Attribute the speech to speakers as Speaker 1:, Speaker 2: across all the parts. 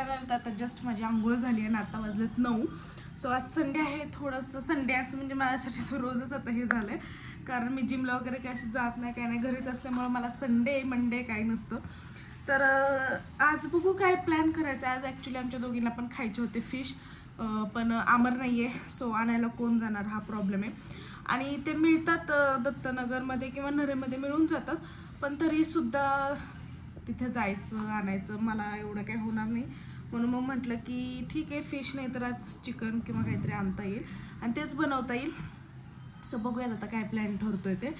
Speaker 1: Channel. तर आता just माझी आंघोळ झाली आणि आता वाजलेत 9. सो आज संडे आहे. थोडंसं संडे असं म्हणजे माझ्यासाठी तर रोजच आता हे झालं आहे, कारण मी जिमला वगैरे काही असं जात नाही, काय नाही, घरीच असल्यामुळे मला संडे मंडे काही नसतं. तर आज बघू काय प्लॅन करायचं. आज ॲक्च्युली आमच्या दोघींना पण खायचे होते फिश, पण आमर नाही आहे. सो आणायला कोण जाणार हा प्रॉब्लेम आहे. आणि ते मिळतात दत्तनगरमध्ये किंवा नरेमध्ये मिळून जातात, पण तरीसुद्धा तिथे जायचं आणायचं मला एवढं काही होणार नाही. म्हणून मग म्हटलं की ठीक आहे, फिश नाही तर आज चिकन किंवा काहीतरी आणता येईल आणि तेच बनवता येईल. सो बघूयात आता काय प्लॅन ठरतोय ते,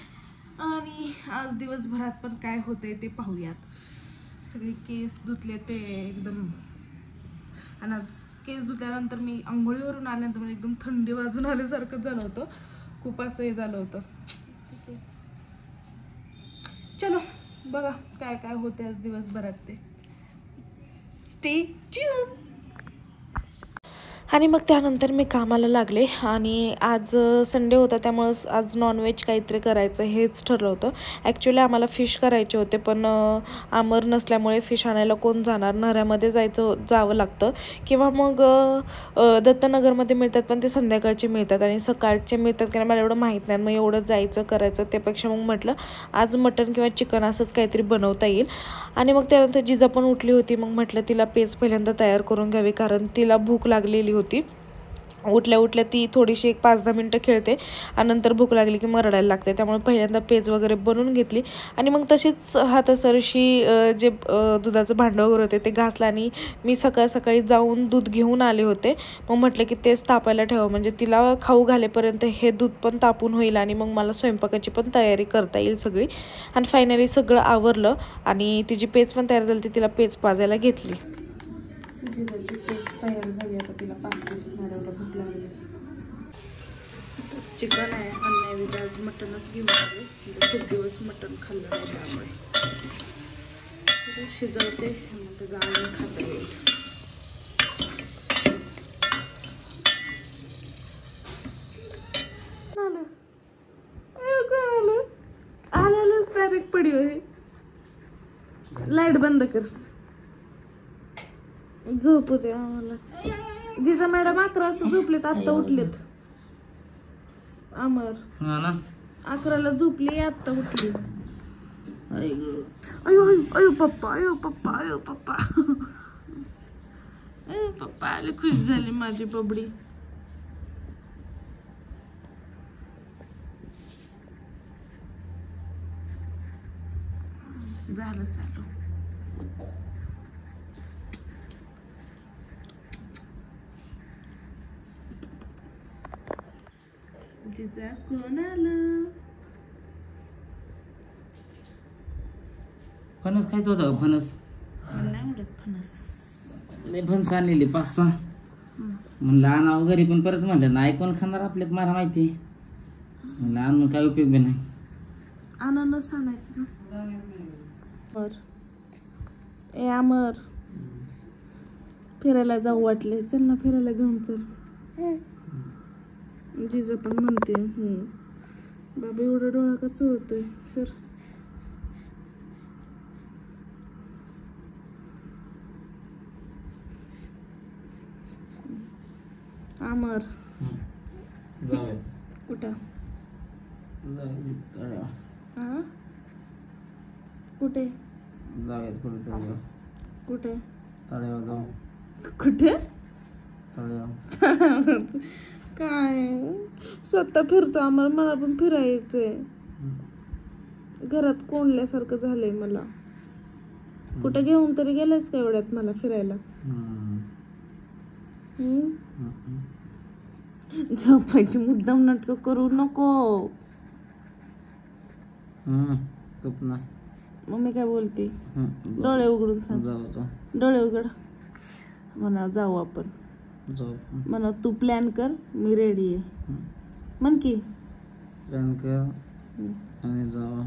Speaker 1: आणि आज दिवसभरात पण काय होतंय ते पाहूयात. सगळे केस धुतले ते एकदम, आणि आज केस धुतल्यानंतर मी आंघोळीवरून आल्यानंतर मला एकदम थंडी वाजून आल्यासारखं झालं होतं. खूप असं हे झालं होतं. चलो बघा काय काय होते आज दिवसभरात ते. Stay tune. आणि मग त्यानंतर मी कामाला लागले. आणि आज संडे होता त्यामुळं आज नॉनव्हेज काहीतरी करायचं हेच ठरलं होतं. ॲक्च्युली आम्हाला फिश करायचे होते, पण आमर नसल्यामुळे फिश आणायला कोण जाणार. नऱ्यामध्ये जावं लागतं किंवा मग दत्तनगरमध्ये मिळतात, पण ते संध्याकाळचे मिळतात आणि सकाळचे मिळतात की मला एवढं माहीत नाही. मग एवढं जायचं करायचं त्यापेक्षा मग म्हटलं आज मटण किंवा चिकन असंच काहीतरी बनवता येईल. आणि मग त्यानंतर जिजा पण उठली होती. मग म्हटलं तिला पेज पहिल्यांदा तयार करून घ्यावी, कारण तिला भूक लागलेली होती. उठल्या उठल्या ती थोडीशी एक 5-10 मिनटं खेळते आणि नंतर भूक लागली की मग रडायला लागते. त्यामुळे पहिल्यांदा पेज वगैरे बनवून घेतली आणि मग तशीच हातासरशी जे दुधाचं भांडं वगैरे होते ते घासलं. आणि मी सकाळी जाऊन दूध घेऊन आले होते. मग म्हटलं की तेच तापायला ठेवावं, म्हणजे तिला खाऊ घालेपर्यंत हे दूध पण तापून होईल आणि मग मला स्वयंपाकाची पण तयारी करता येईल सगळी. आणि फायनली सगळं आवरलं आणि तिची पेज पण तयार झाली. ती तिला पेज पाजायला घेतली. जिजाची पेज तयार झाली. आता तिला पाजते. माझ्याला भूक लागली. चिकन आहे आणि आज मटनच घेऊन आले. खूप दिवस मटन खाल्लं नाही त्यामुळे शिजवते, त्याचा आवडून खाता येईल. आलेलंच डायरेक्ट पडी होय. लाईट बंद कर. झोपू दे आम्हाला. जिजा मॅडम 11 वाजता झोपलेत, आत्ता उठलेत. अमर 11ला झोपली, आत्ता उठली. अयो अयो पप्पा, अयो पप्पा, अयो पप्पा, अयो पप्पा आले. खुश झाली माझी बबडी. झालं चालू. जिजा कोण आलं?
Speaker 2: फणस खायचं होतं. फणस
Speaker 1: नाही आवडत फणस.
Speaker 2: लय फणस आणलेली 5-6. म्हणलं आणावं घरी, पण परत म्हणलं नाही कोण खाणार आपल्यात, मला माहिती. म्हणलं आणून काय उपयोग बी नाही.
Speaker 1: अननस आणायचं ना. ए अमर, फिरायला जाऊ वाटले, चल ना फिरायला घेऊन चल. जिजा पण म्हणते बाबा एवढा डोळा का चोळतोय सर. अमर कुठं? हा कुठे
Speaker 2: जाऊयात कुठे?
Speaker 1: कुठे?
Speaker 2: तळ्यावर जाऊ.
Speaker 1: कुठे?
Speaker 2: तळ्यावर.
Speaker 1: काय स्वतः फिरतो आम्हाला, मला पण फिरायचंय. घरात कोंडल्यासारखं झालंय मला. कुठे घेऊन तरी गेलायच का एवढ्यात मला फिरायला? झोपायची मुद्दाम नाटक करू नको. मम्मी काय बोलते? डोळे उघडून सांग. डोळे उघड. म्हणा जाऊ आपण. म्हणा तू प्लॅन कर, मी रेडी आहे. म्हण की
Speaker 2: प्लॅन कर आणि जाऊ.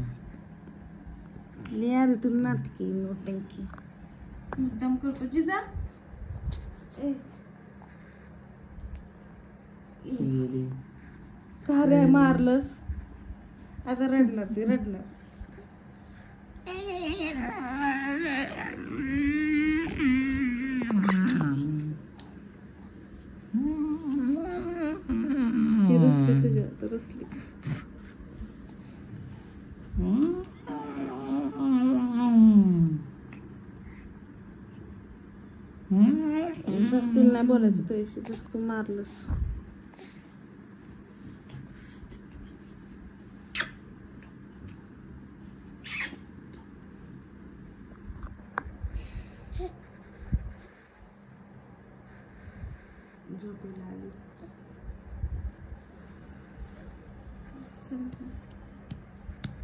Speaker 1: लिया रे तू नाटकी नोटंकी मुद्दाम करतो. जिजा का रे मारलंस? आता रडणार ती, रडणार. रुसली. तिला नाही बोलायचं तुझ्याशी, जर तू मारलंस. झोपेला आली.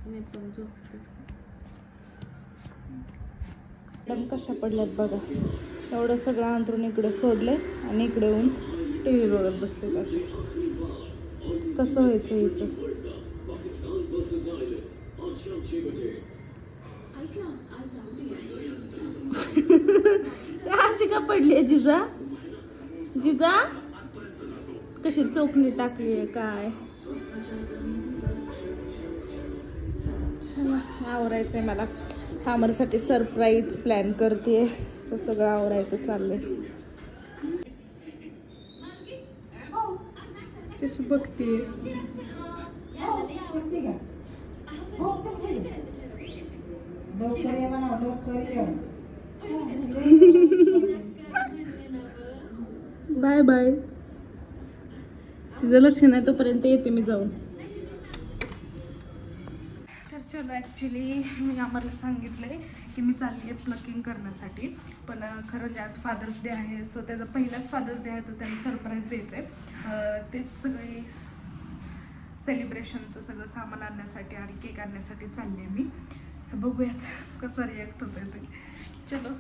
Speaker 1: मी पण झोपते. पण कशा पडल्यात बघा. एवढं सगळं अंतरून इकडे सोडले आणि इकडे येऊन टीव्ही बघत बसले. असे कसं व्हायचं हिचं. अशी का पडली आहे जिजा? जिजा कशी चौकणी टाकली आहे काय. चला आवरायचंय मला. खामरसाठी सरप्राईज प्लॅन करते. सो सगळं आवरायचं चाललंय. कशी बघतीये. Bye bye. तिचं लक्ष नाही तोपर्यंत येते मी जाऊन. तर चलो ॲक्च्युली मी आम्हाला सांगितलंय की मी चालली आहे प्लकिंग करण्यासाठी. पण खरं म्हणजे आज फादर्स डे आहे. सो त्याचा पहिलाच फादर्स डे आहे तर त्यांना सरप्राईज द्यायचं आहे. तेच सगळे सेलिब्रेशनचं सगळं सामान आणण्यासाठी आणि केक आणण्यासाठी चालले मी. तर बघूयात कसं रिॲक्ट होत आहे ते. चलो.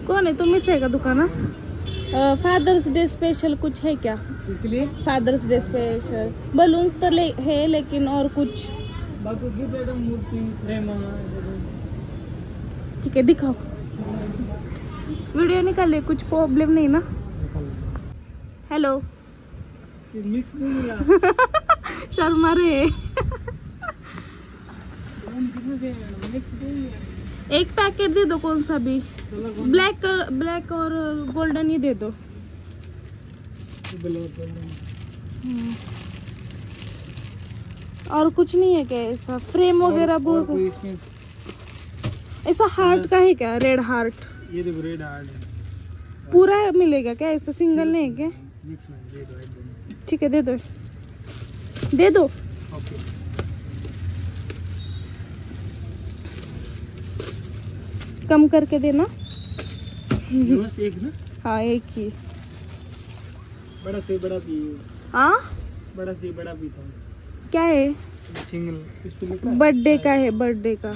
Speaker 1: कौन है? तुम्हीच आहे का दुकानात? फादर्स डे स्पेशल कुछ है क्या?
Speaker 2: इसके लिए
Speaker 1: फादर्स डे स्पेशल बलून्स तो है लेकिन और कुछ
Speaker 2: बाकी की मैडम मूर्ति फ्रेम
Speaker 1: ठीक है दिखाओ. वीडियो निकाले कुछ प्रॉब्लम नहीं ना? हेलो.
Speaker 2: मिक्स नहीं मिला.
Speaker 1: शर्मा रे. एक पैकेट दे दो कौन सा भी. ब्लैक और गोल्डन ही दे दो. और कुछ नहीं है क्या ऐसा फ्रेम वगैरह? बहुत ऐसा हार्ट का है क्या? Red heart.
Speaker 2: ये देखो रेड हार्ट है.
Speaker 1: पूरा मिलेगा क्या? ऐसा सिंगल नहीं है क्या?
Speaker 2: मिक्स में दे दो.
Speaker 1: ठीक है दे दो. दे दो.
Speaker 2: ओके.
Speaker 1: कम करके देना.
Speaker 2: बस एक ना?
Speaker 1: हाँ एक ही.
Speaker 2: बड़ा से बड़ा भी.
Speaker 1: हाँ
Speaker 2: बड़ा से बड़ा भी था.
Speaker 1: क्या है?
Speaker 2: सिंगल.
Speaker 1: बर्थडे का है. बर्थडे का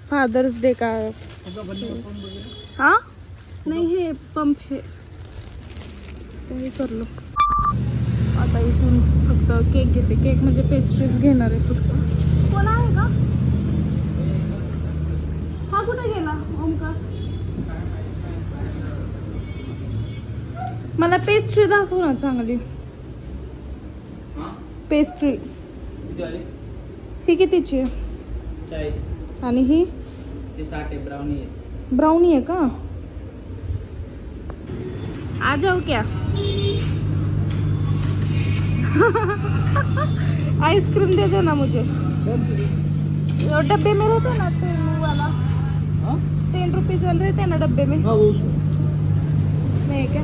Speaker 1: फादर्स डे का है. हाँ नहीं है पंप है. काही कर लो. आता इथून फक्त केक घेते. केक म्हणजे पेस्ट्रीज घेणार आहे फक्त. कोण आहे का? हा कुठे गेला ओमकार? मला पेस्ट्री दाखव ना चांगली. पेस्ट्री ही कितीची आहे?
Speaker 2: 40.
Speaker 1: आणि ही
Speaker 2: 60 आहे. ब्राउनी आहे.
Speaker 1: ब्राउनी है का? आ जाओ क्या? आइसक्रीम दे देना मुझे. डब्बे में रहते ना 10 वाला. 10 रुपीज वाले रहते हैं ना डब्बे में.
Speaker 2: हाँ वो
Speaker 1: उसमें है क्या?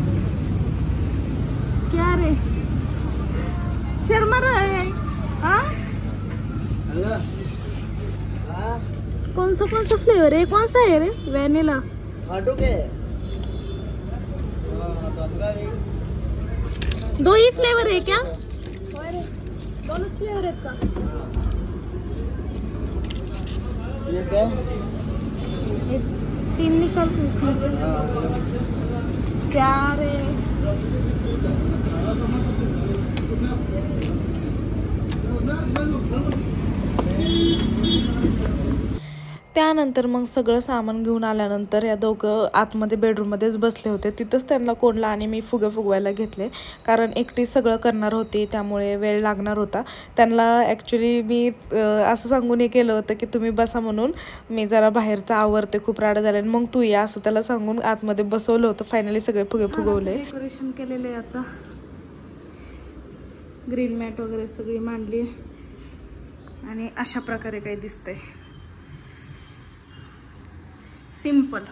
Speaker 1: क्या रे शर्मा रहा है? हाँ कौन सा फ्लेवर है? कौन सा है रे? वेनिला. दो ही फ्लेवर है क्या? दोनों फ्लेवर है का?
Speaker 2: ये क्या?
Speaker 1: 3 निकल के इसमें से. क्या रे त्यानंतर मग सगळं सामान घेऊन आल्यानंतर या दोघं आतमध्ये बेडरूममध्येच बसले होते. तिथंच त्यांना कोंडला आणि मी फुगे फुगवायला घेतले कारण एकटी सगळं करणार होती त्यामुळे वेळ लागणार होता. त्यांना ॲक्च्युली मी असं सांगून हे केलं होतं की तुम्ही बसा म्हणून मी जरा बाहेरचं आवरते खूप राडा झाला आणि मग तू या असं त्याला सांगून आतमध्ये बसवलं होतं. फायनली सगळे फुगे फुगवले. डेकोरेशन केलेले आता ग्रीन मॅट वगैरे सगळी मांडली आणि अशा प्रकारे काही दिसतंय सिंपल.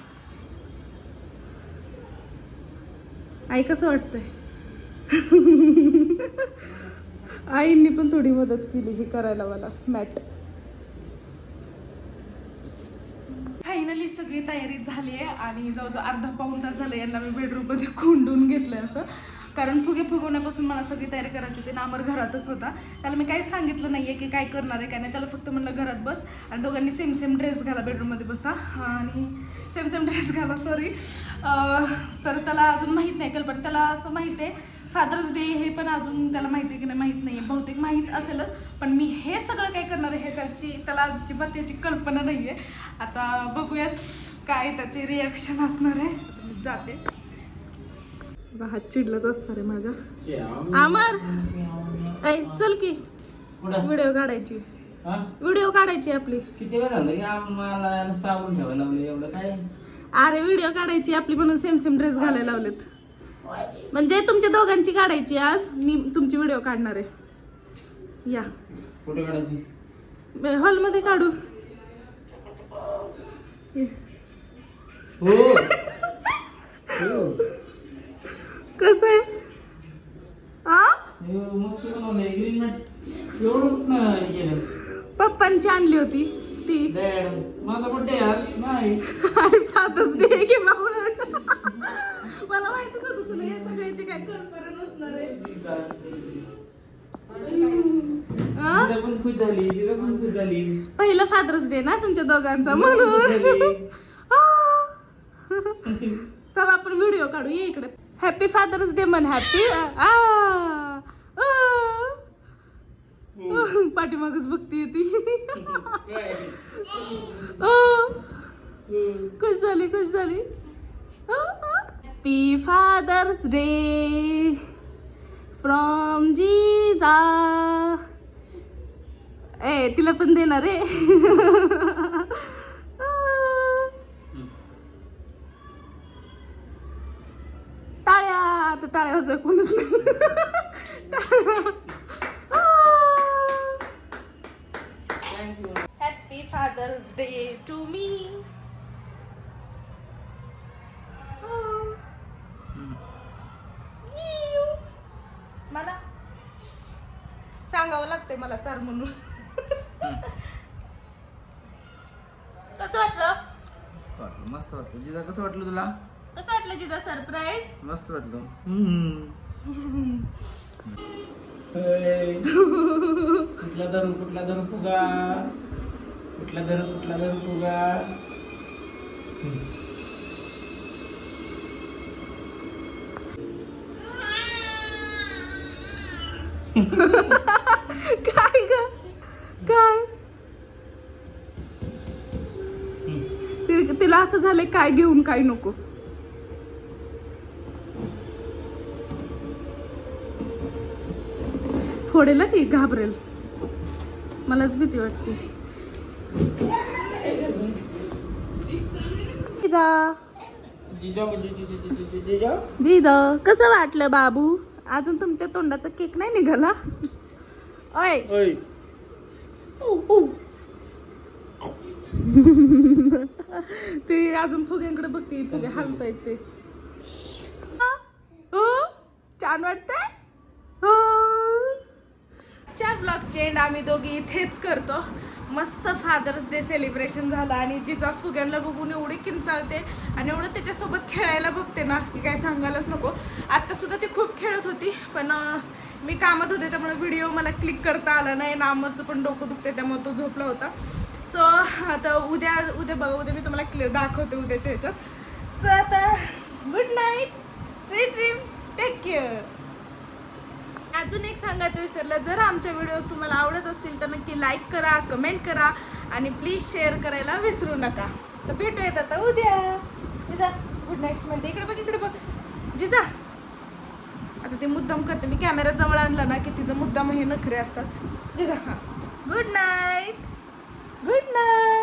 Speaker 1: आई कसं वाटतंय? आईंनी पण थोडी मदत केली ही करायला मला मॅट. फायनली सगळी तयारी झाली आहे आणि जवळजवळ अर्धा पाऊण तास झालं यांना मी बेडरूममध्ये कोंडून घेतलंय असं, कारण फुगे फुगवण्यापासून मला सगळी तयारी करायची होती. नामर घरातच होता, त्याला मी काहीच सांगितलं नाहीये की काय करणार आहे काय नाही. त्याला फक्त म्हणलं घरात बस आणि दोघांनी सेम सेम ड्रेस घाला, बेडरूममध्ये बसा आणि सेम सेम ड्रेस घाला. सॉरी, तर त्याला अजून माहीत नाही कल्पना. त्याला असं माहिती आहे फादर्स डे हे पण अजून त्याला माहिती आहे की नाही माहीत नाही आहे, बहुतेक माहीत असेलच, पण मी हे सगळं काय करणार आहे हे त्याला अजिबात त्याची कल्पना नाही आहे. आता बघूयात काय त्याचे रिॲक्शन असणार आहे. मी जाते. हात चिडलाच असणार आहे माझ्या. आमर ऐ चल की व्हिडिओ काढायची, व्हिडिओ काढायची आपली.
Speaker 2: किती वेळ झालं की आम्हाला नुसतं आवरून ठेवायला लावलं एवढं काय?
Speaker 1: अरे व्हिडिओ काढायची आपली म्हणून सेम सेम ड्रेस घालायला लावलेत, म्हणजे तुमच्या दोघांची काढायची. आज मी तुमची व्हिडिओ काढणार आहे. या
Speaker 2: कुठे काढायची?
Speaker 1: हॉलमध्ये काढू. कसं आहे?
Speaker 2: मस्त बनवलंय ग्रीन मॅट. एवढं
Speaker 1: पप्पांची आणली होती ती.
Speaker 2: माझा बड्डे यार नाही
Speaker 1: फादर्स डे की बाबा. मला माहितच होतं तुला या सगळ्याची काय कल्पना नसणार आहे.
Speaker 2: पण खुश झाली, तिला पण खुश झाली.
Speaker 1: पहिला फादर्स डे ना तुमच्या दोघांचा म्हणून. तर आपण व्हिडिओ काढू. ये इकडे. हॅपी फादर्स डे म्हण. हॅपी. पाठीमागच बघती ती. खुश झाली खुश झाली. हॅपी फादर्स डे फ्रॉम जीजा. ए तिला पण देणार आहे. टाळ्या. आता टाळ्या वाजवा कोणच नाही. Happy father's day to me. मला सांगावं लागतंय मला चार म्हणून. कसं वाटलं?
Speaker 2: मस्त वाटलं. जिजा कसं वाटलं तुला?
Speaker 1: कसं वाटलं जिजा सरप्राईज?
Speaker 2: मस्त वाटलं. कुठला दारू फुगा, कुठला दारू फुगा.
Speaker 1: काय ग काय? तिला असं झालंय काय घेऊन काय नको. फोडेल ती, घाबरेल. मलाच भीती वाटते. जीजा कसं वाटलं बाबू? अजून तुमच्या तोंडाचा केक नाही निघाला. ओय ते अजून फुग्यांकडे बघते. फुगे हलतायत ते. छान वाटतंय. च्या ब्लॉगचे एंड आम्ही दोघी इथेच करतो. मस्त फादर्स डे सेलिब्रेशन झालं आणि जिजा फुग्यांना बघून एवढी किंचाळते आणि एवढं त्याच्यासोबत खेळायला बघते ना की काय सांगायलाच नको. आत्ता सुद्धा ती खूप खेळत होती, पण मी कामात होते त्यामुळे व्हिडिओ मला क्लिक करता आला नाही. नामचं पण डोकं दुखते त्यामुळे तो झोपला होता. सो आता उद्या बघा, उद्या मी तुम्हाला दाखवते उद्याच्या ह्याच्यात. सो आता good night, sweet dream, take care. अजून एक सांगायचं विसरलं, जर आमच्या व्हिडिओज तुम्हाला आवडत असतील तर नक्की लाईक करा, कमेंट करा आणि प्लीज शेअर करायला विसरू नका. तर भेटूयात आता उद्या. जिजा गुड नाईट म्हणते. इकडे बघ, इकडे बघ जिजा. आता ते मुद्दाम करते. मी कॅमेरा जवळ आणला ना की तिचं मुद्दाम हे नखरे असतात. जिजा गुड नाईट, गुड नाईट.